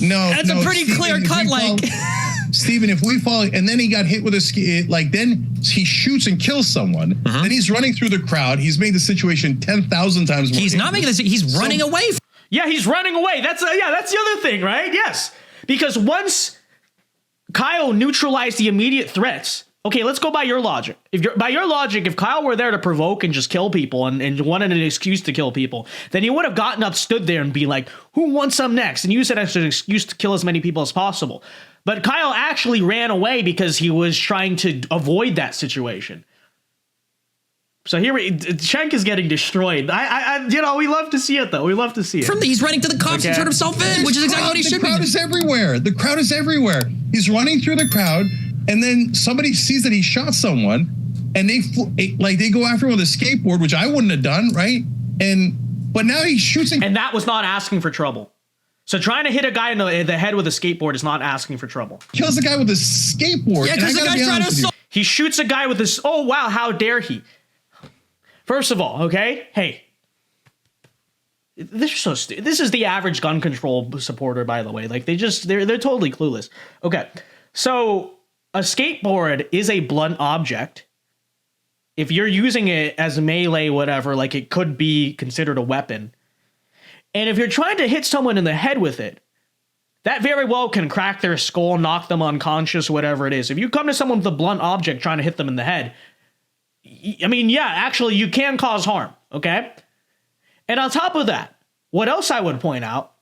No, that's a pretty clear cut. Like, Steven, if we follow, and then he got hit with a like, then he shoots and kills someone. Then he's running through the crowd. He's made the situation 10,000 times more. He's not making this. He's running away. Yeah, he's running away. That's the other thing, right? Yes, because once Kyle neutralized the immediate threats. Okay, let's go by your logic. If Kyle were there to provoke and just kill people and wanted an excuse to kill people, then he would have gotten up, stood there, and be like, "Who wants some next?" And you said that's an excuse to kill as many people as possible. But Kyle actually ran away because he was trying to avoid that situation. So here, Cenk is getting destroyed. We love to see it though. We love to see it. He's running to the cops and turn himself in, which is exactly what he should be. The crowd is everywhere. The crowd is everywhere. He's running through the crowd. And then somebody sees that he shot someone, and they go after him with a skateboard, which I wouldn't have done, right? But now he shoots, and that was not asking for trouble. So trying to hit a guy in the head with a skateboard is not asking for trouble. Kills the guy with a skateboard. Yeah, because the guy's trying to assault. He shoots a guy with this. Oh wow, how dare he? First of all, okay, hey, this is so stupid. This is the average gun control supporter, by the way. Like they're totally clueless. Okay, so. A skateboard is a blunt object. If you're using it as a melee, whatever, like it could be considered a weapon. And if you're trying to hit someone in the head with it, that very well can crack their skull, knock them unconscious, whatever it is. If you come to someone with a blunt object trying to hit them in the head, I mean, yeah, actually you can cause harm, okay? And on top of that, what else I would point out,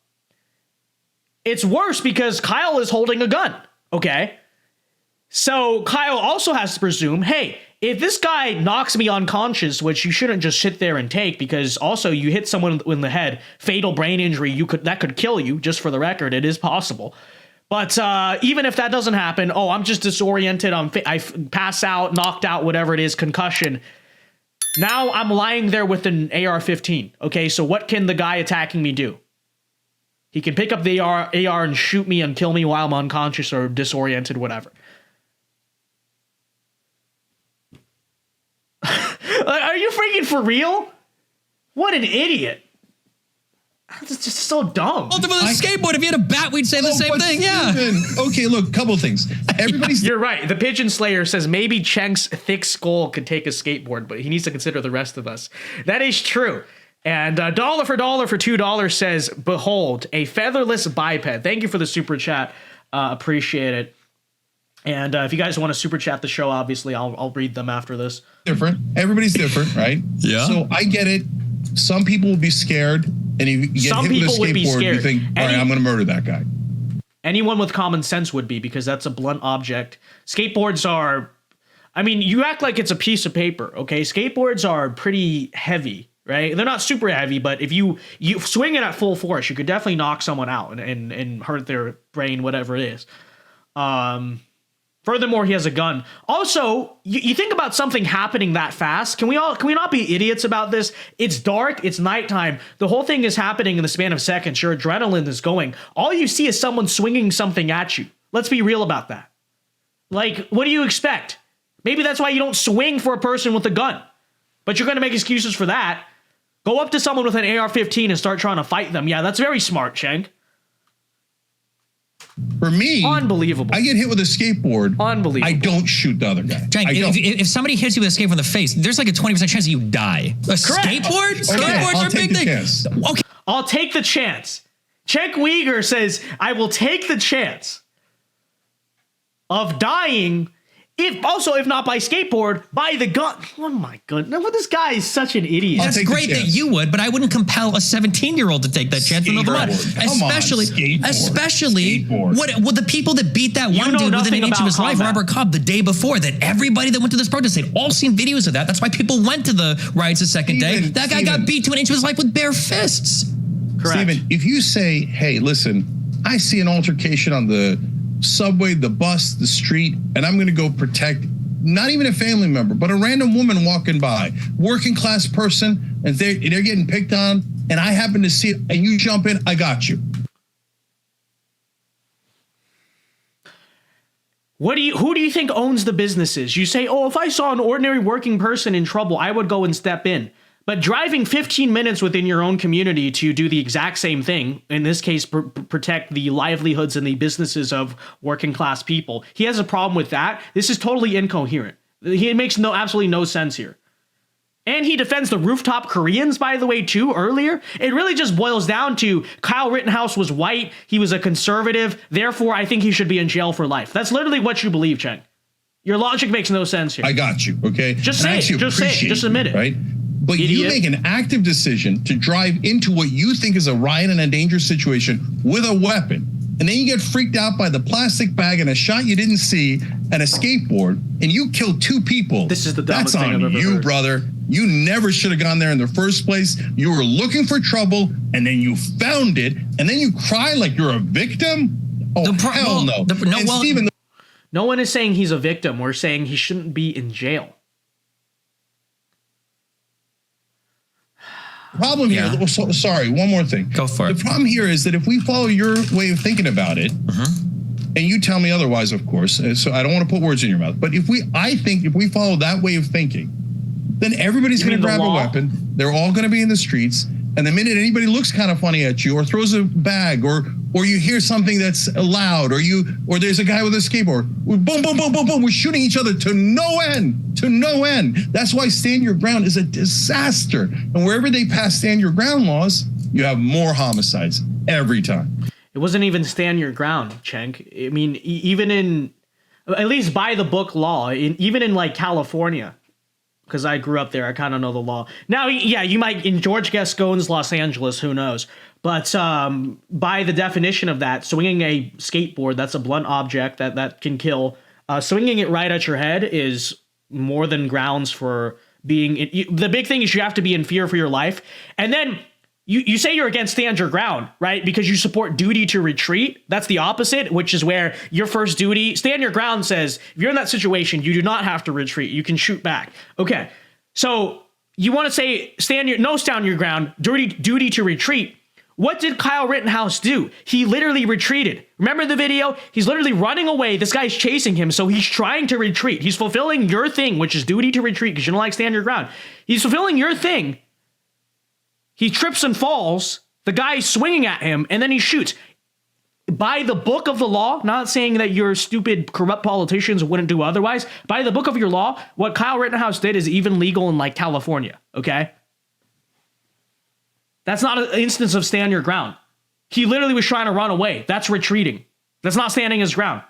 it's worse because Kyle is holding a gun, okay? So Kyle also has to presume, hey, if this guy knocks me unconscious, which you shouldn't just sit there and take, because also you hit someone in the head, fatal brain injury, that could kill you. Just for the record, it is possible. But even if that doesn't happen, I'm just disoriented, I pass out, knocked out, whatever it is, concussion. Now I'm lying there with an AR-15. Okay, so what can the guy attacking me do? He can pick up the AR and shoot me and kill me while I'm unconscious or disoriented, whatever. Are you freaking for real? What an idiot. It's just so dumb. With a skateboard, if you had a bat, we'd say the same thing. Steven, okay, look, couple things. You're right. The Pigeon Slayer says maybe Cenk's thick skull could take a skateboard, but he needs to consider the rest of us. That is true. And dollar for $2 says, behold, a featherless biped. Thank you for the super chat. Appreciate it. And if you guys want to super chat the show, obviously, I'll read them after this. Different. Everybody's different, right? Yeah. So I get it. Some people will be scared, and if you get hit with a skateboard, you think, all right, I'm going to murder that guy. Anyone with common sense would be, because that's a blunt object. Skateboards are, I mean, you act like it's a piece of paper, okay? Skateboards are pretty heavy, right? They're not super heavy, but if you swing it at full force, you could definitely knock someone out and hurt their brain, whatever it is. Furthermore, he has a gun. Also, you think about something happening that fast. Can we not be idiots about this? It's dark. It's nighttime. The whole thing is happening in the span of seconds. Your adrenaline is going. All you see is someone swinging something at you. Let's be real about that. Like, what do you expect? Maybe that's why you don't swing for a person with a gun. But you're going to make excuses for that. Go up to someone with an AR-15 and start trying to fight them. Yeah, that's very smart, Cenk. For me, unbelievable. I get hit with a skateboard. Unbelievable. I don't shoot the other guy. Cenk, if somebody hits you with a skateboard in the face, there's like a 20% chance that you die. Skateboard? Skateboards are a big thing. Okay. I'll take the chance. Cenk Uyghur says, I will take the chance of dying, if not by skateboard, by the gun. Oh my goodness. Well, this guy is such an idiot. That's great that you would, but I wouldn't compel a 17-year-old to take that chance. Especially what the people that beat that one dude within an inch of his life, Robert Cobb, the day before, that everybody that went to this protest, they'd all seen videos of that. That's why people went to the riots the second day. That guy got beat to an inch of his life with bare fists. Correct. Steven, if you say, hey, listen, I see an altercation on the subway, the bus, the street, and I'm going to go protect not even a family member, but a random woman walking by, working class person, and they're getting picked on, and I happen to see it, and you jump in, I got you. Who do you think owns the businesses? You say, if I saw an ordinary working person in trouble, I would go and step in. But driving 15 minutes within your own community to do the exact same thing, in this case, protect the livelihoods and the businesses of working class people, he has a problem with that. This is totally incoherent. It makes absolutely no sense here. And he defends the rooftop Koreans, by the way, too, earlier. It really just boils down to Kyle Rittenhouse was white. He was a conservative. Therefore, I think he should be in jail for life. That's literally what you believe, Cenk. Your logic makes no sense here. I got you, okay? Just say it. Just say it. Just admit it. Right? But Idiot. You make an active decision to drive into what you think is a riot and a dangerous situation with a weapon. And then you get freaked out by the plastic bag and a shot you didn't see and a skateboard, and you kill 2 people. This is the dumbest That's thing on I've ever you, heard. brother. You never should have gone there in the first place. You were looking for trouble, and then you found it, and then you cry like you're a victim? Oh, hell no. Steven, no one is saying he's a victim. We're saying he shouldn't be in jail. Problem here, sorry, one more thing. Go for it. The problem here is that if we follow your way of thinking about it, and you tell me otherwise, of course, so I don't want to put words in your mouth, but I think if we follow that way of thinking, then everybody's going to grab a weapon. They're all going to be in the streets. And the minute anybody looks kind of funny at you or throws a bag or you hear something that's loud or there's a guy with a skateboard, boom, boom, boom, boom, boom, we're shooting each other to no end. That's why stand your ground is a disaster. And wherever they pass stand your ground laws, you have more homicides every time. It wasn't even stand your ground, Cenk. I mean, even in, at least by the book law, even in like California, because I grew up there, I kind of know the law. Now, yeah, you might, in George Gascon's Los Angeles, who knows? But by the definition of that, swinging a skateboard, that's a blunt object that can kill. Swinging it right at your head is more than grounds for being... The big thing is you have to be in fear for your life. And then you say you're against stand your ground, right? Because you support duty to retreat. That's the opposite, which is where your first duty, stand your ground says, if you're in that situation, you do not have to retreat. You can shoot back. Okay. So you want to say stand your ground, duty to retreat. What did Kyle Rittenhouse do? He literally retreated. Remember the video? He's literally running away. This guy's chasing him. So he's trying to retreat. He's fulfilling your thing, which is duty to retreat because you don't like stand your ground. He's fulfilling your thing. He trips and falls. The guy's swinging at him, and then he shoots. By the book of the law, not saying that your stupid, corrupt politicians wouldn't do otherwise. By the book of your law, what Kyle Rittenhouse did is even legal in, like, California, okay? That's not an instance of stand your ground. He literally was trying to run away. That's retreating. That's not standing his ground.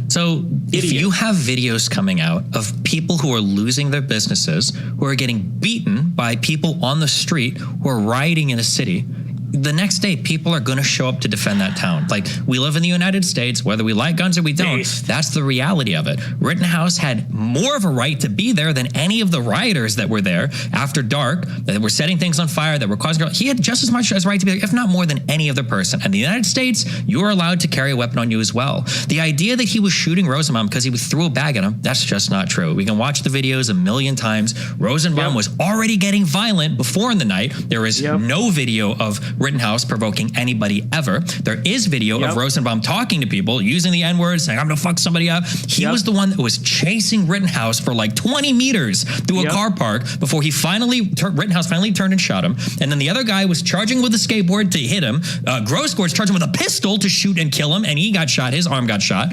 So if you have videos coming out of people who are losing their businesses, who are getting beaten by people on the street, who are rioting in a city, the next day people are going to show up to defend that town. Like, we live in the United States, whether we like guns or we don't, that's the reality of it. Rittenhouse had more of a right to be there than any of the rioters that were there after dark, that were setting things on fire, that were causing... He had just as much as right to be there, if not more than any other person. And in the United States, you are allowed to carry a weapon on you as well. The idea that he was shooting Rosenbaum because he threw a bag at him, that's just not true. We can watch the videos a million times. Rosenbaum was already getting violent before in the night. There is no video of Rittenhouse provoking anybody ever. There is video of Rosenbaum talking to people, using the N-word, saying, I'm gonna fuck somebody up. He was the one that was chasing Rittenhouse for like 20 meters through a car park before he Rittenhouse finally turned and shot him. And then the other guy was charging with a skateboard to hit him. Grosskreutz charged him with a pistol to shoot and kill him, and he got shot. His arm got shot.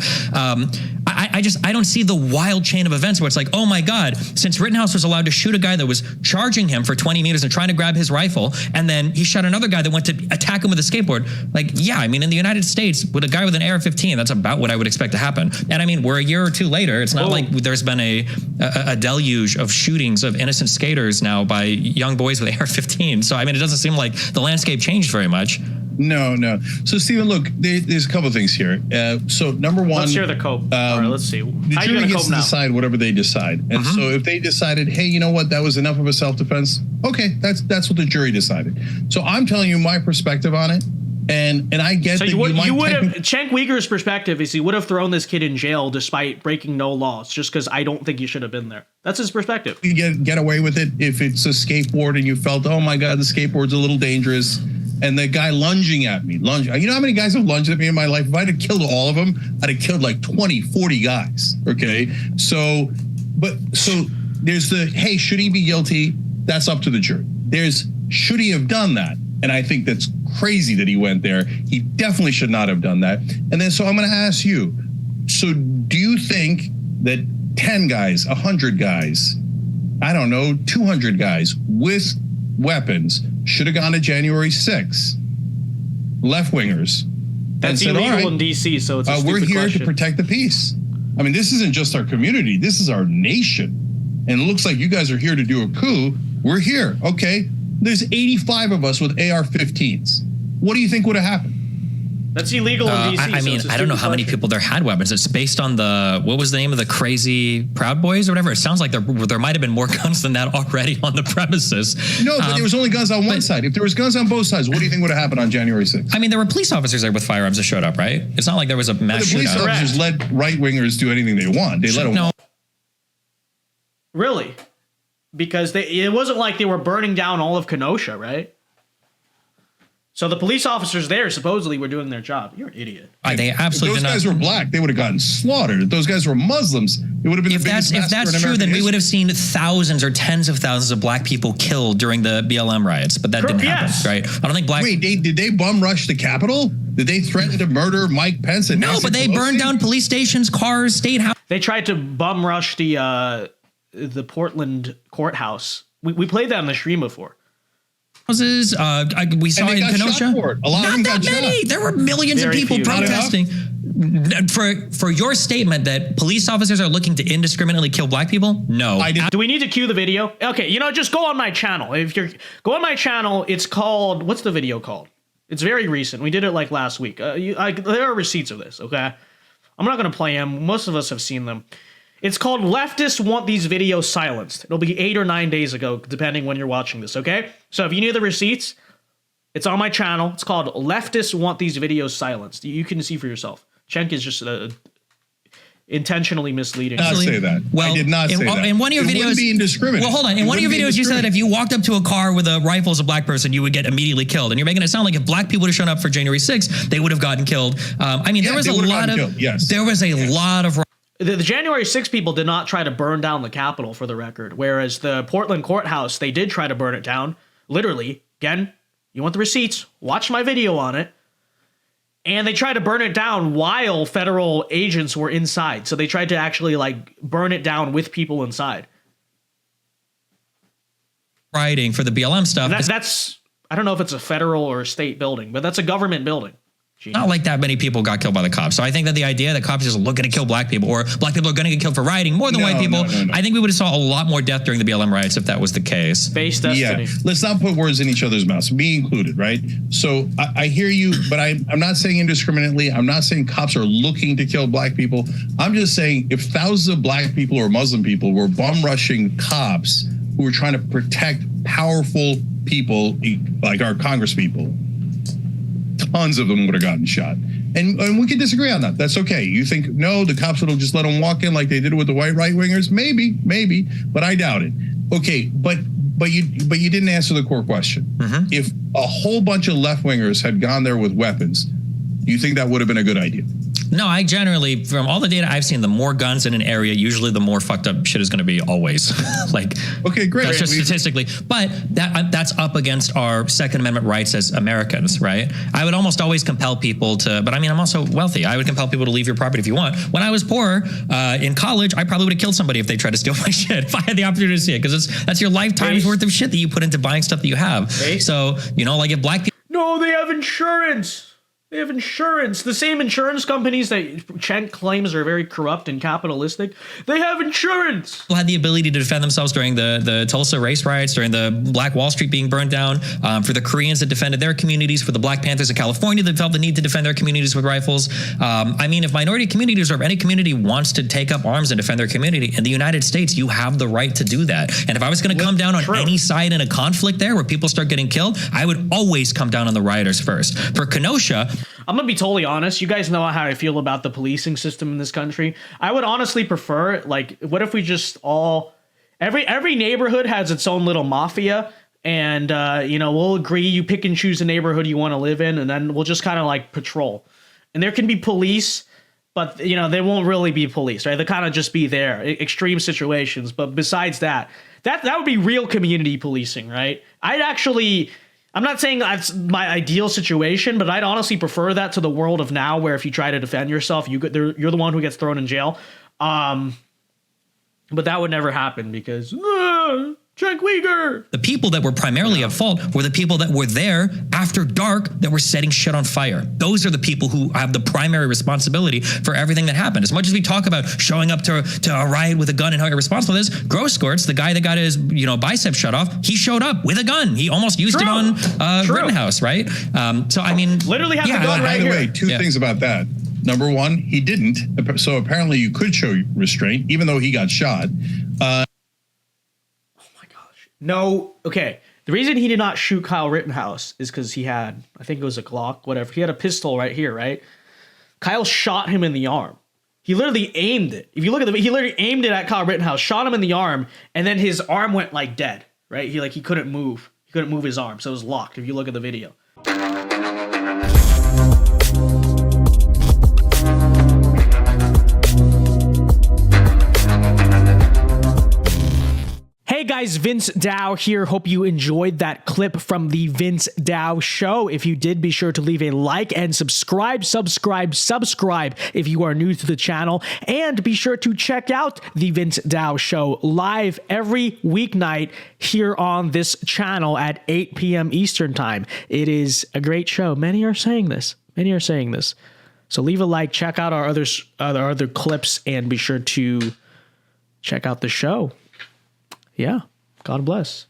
I don't see the wild chain of events where it's like, oh my God, since Rittenhouse was allowed to shoot a guy that was charging him for 20 meters and trying to grab his rifle, and then he shot another guy that went to attack him with a skateboard. Like, yeah, I mean, in the United States, with a guy with an AR-15, that's about what I would expect to happen. And I mean, we're a year or two later. It's not like there's been a deluge of shootings of innocent skaters now by young boys with AR-15. So, I mean, it doesn't seem like the landscape changed very much. No. So, Steven, look, there's a couple of things here. So, number one... Let's hear the cope. All right, let's see. The jury gets to decide whatever they decide. And so if they decided, hey, you know what, that was enough of a self-defense, okay, that's what the jury decided. So I'm telling you my perspective on it. And I get so that you would have... Cenk Uyghur's perspective is he would have thrown this kid in jail despite breaking no laws, just because I don't think he should have been there. That's his perspective. You get away with it if it's a skateboard and you felt, oh my God, the skateboard's a little dangerous. And the guy lunging at me, you know how many guys have lunged at me in my life? If I'd have killed all of them, I'd have killed like 20, 40 guys. Okay. So there's the, hey, should he be guilty? That's up to the jury. Should he have done that? And I think that's crazy that he went there. He definitely should not have done that. And then, so I'm going to ask you, so do you think that 10 guys, 100 guys, I don't know, 200 guys with weapons should have gone to January 6th? Left-wingers. That's illegal in D.C., so it's a stupid we're here question. to protect the peace. I mean, this isn't just our community. This is our nation. And it looks like you guys are here to do a coup. We're here. Okay. There's 85 of us with AR-15s. What do you think would have happened? That's illegal in D.C. I mean, I don't know how many people there had weapons. It's based on what was the name of the crazy Proud Boys or whatever? It sounds like there might have been more guns than that already on the premises. No, but there was only guns on one side. If there was guns on both sides, what do you think would have happened on January 6th? I mean, there were police officers there with firearms that showed up, right? It's not like there was a mass shootout. The police officers let right-wingers do anything they want. They let them. No. Really? Because it wasn't like they were burning down all of Kenosha, right? So the police officers there supposedly were doing their job. You're an idiot. They absolutely If those guys were black, they would have gotten slaughtered. If those guys were Muslims, it would have been the biggest massacre in If that's true, American then we history. would have seen thousands or tens of thousands of black people killed during the BLM riots, but that didn't happen, right? I don't think black... Wait, did they bum rush the Capitol? Did they threaten to murder Mike Pence? And No, Nancy but they Pelosi? burned down police stations, cars, state house. They tried to bum rush the Portland courthouse. We played that on the stream before. Houses. We saw And they in got Kenosha. shot for it. A lot of them Not that got many. shot. There were millions Very of people few. protesting. For your statement that police officers are looking to indiscriminately kill black people, no. Do we need to cue the video? Okay, just go on my channel. If you're go on my channel, it's called, what's the video called? It's very recent. We did it like last week. There are receipts of this. Okay, I'm not gonna play them. Most of us have seen them. It's called "Leftists Want These Videos Silenced." It'll be 8 or 9 days ago, depending when you're watching this, okay? So if you need the receipts, it's on my channel. It's called "Leftists Want These Videos Silenced." You can see for yourself. Cenk is just intentionally misleading. I did not say that. Well, I did not say that. In one of your videos, wouldn't be indiscriminate. Well, hold on. In one of your videos, you said that if you walked up to a car with a rifle as a black person, you would get immediately killed. And you're making it sound like if black people would have shown up for January 6th, they would have gotten killed. I mean, there was a lot of... Yes. There was a lot of... The January 6 people did not try to burn down the Capitol, for the record, whereas the Portland courthouse, they did try to burn it down. Literally, again, you want the receipts, watch my video on it. And they tried to burn it down while federal agents were inside. So they tried to actually burn it down with people inside. Writing for the BLM stuff. That's I don't know if it's a federal or a state building, but that's a government building. Not like that many people got killed by the cops. So I think that the idea that cops are just looking to kill black people or black people are going to get killed for rioting more than white people, no. I think we would have saw a lot more death during the BLM riots if that was the case. Face destiny. Yeah, let's not put words in each other's mouths, me included, right? So I hear you, but I'm not saying indiscriminately. I'm not saying cops are looking to kill black people. I'm just saying if thousands of black people or Muslim people were bum rushing cops who were trying to protect powerful people like our Congress people, tons of them would have gotten shot. And we can disagree on that. That's okay. You think, no, the cops would have just let them walk in like they did with the white right-wingers? Maybe, but I doubt it. Okay, but you didn't answer the core question. Mm-hmm. If a whole bunch of left-wingers had gone there with weapons, do you think that would have been a good idea? No, I generally, from all the data I've seen, the more guns in an area, usually the more fucked up shit is going to be always. Okay, great. That's just statistically. But that's up against our Second Amendment rights as Americans, right? I would almost always compel people to, but I mean, I'm also wealthy. I would compel people to leave your property if you want. When I was poor in college, I probably would have killed somebody if they tried to steal my shit, if I had the opportunity to see it, because that's your lifetime's worth of shit that you put into buying stuff that you have. So, if black people... No, they have insurance. They have insurance. The same insurance companies that Cenk claims are very corrupt and capitalistic, they have insurance. People had the ability to defend themselves during the Tulsa race riots, during the Black Wall Street being burned down, for the Koreans that defended their communities, for the Black Panthers of California that felt the need to defend their communities with rifles. I mean, if minority communities or if any community wants to take up arms and defend their community, in the United States, you have the right to do that. And if I was going to come down on any side in a conflict there where people start getting killed, I would always come down on the rioters first. For Kenosha... I'm going to be totally honest. You guys know how I feel about the policing system in this country. I would honestly prefer, what if we just all... Every neighborhood has its own little mafia, and, we'll agree you pick and choose the neighborhood you want to live in, and then we'll just kind of, patrol. And there can be police, but, they won't really be police, right? They'll kind of just be there, extreme situations. But besides that, that would be real community policing, right? I'm not saying that's my ideal situation, but I'd honestly prefer that to the world of now, where if you try to defend yourself, you're the one who gets thrown in jail. But that would never happen because Cenk Uyghur. The people that were primarily at fault were the people that were there after dark that were setting shit on fire. Those are the people who have the primary responsibility for everything that happened. As much as we talk about showing up to a riot with a gun and how irresponsible it is, Grosskreutz, the guy that got his bicep shut off, he showed up with a gun. He almost used it on Rittenhouse, right? So I mean, literally have the gun right here. By the way, two things about that. Number one, he didn't. So apparently you could show restraint, even though he got shot. No, okay. The reason he did not shoot Kyle Rittenhouse is because he had, I think it was a Glock, whatever. He had a pistol right here, right? Kyle shot him in the arm. He literally aimed it. If you look at he literally aimed it at Kyle Rittenhouse, shot him in the arm, and then his arm went like dead, right? He couldn't move. He couldn't move his arm, so it was locked. If you look at the video. Hey guys, Vince Dao here. Hope you enjoyed that clip from the Vince Dao show. If you did, be sure to leave a like and subscribe if you are new to the channel. And be sure to check out the Vince Dao show live every weeknight here on this channel at 8 p.m. Eastern time. It is a great show. Many are saying this. So leave a like, check out our other clips, and be sure to check out the show. Yeah. God bless.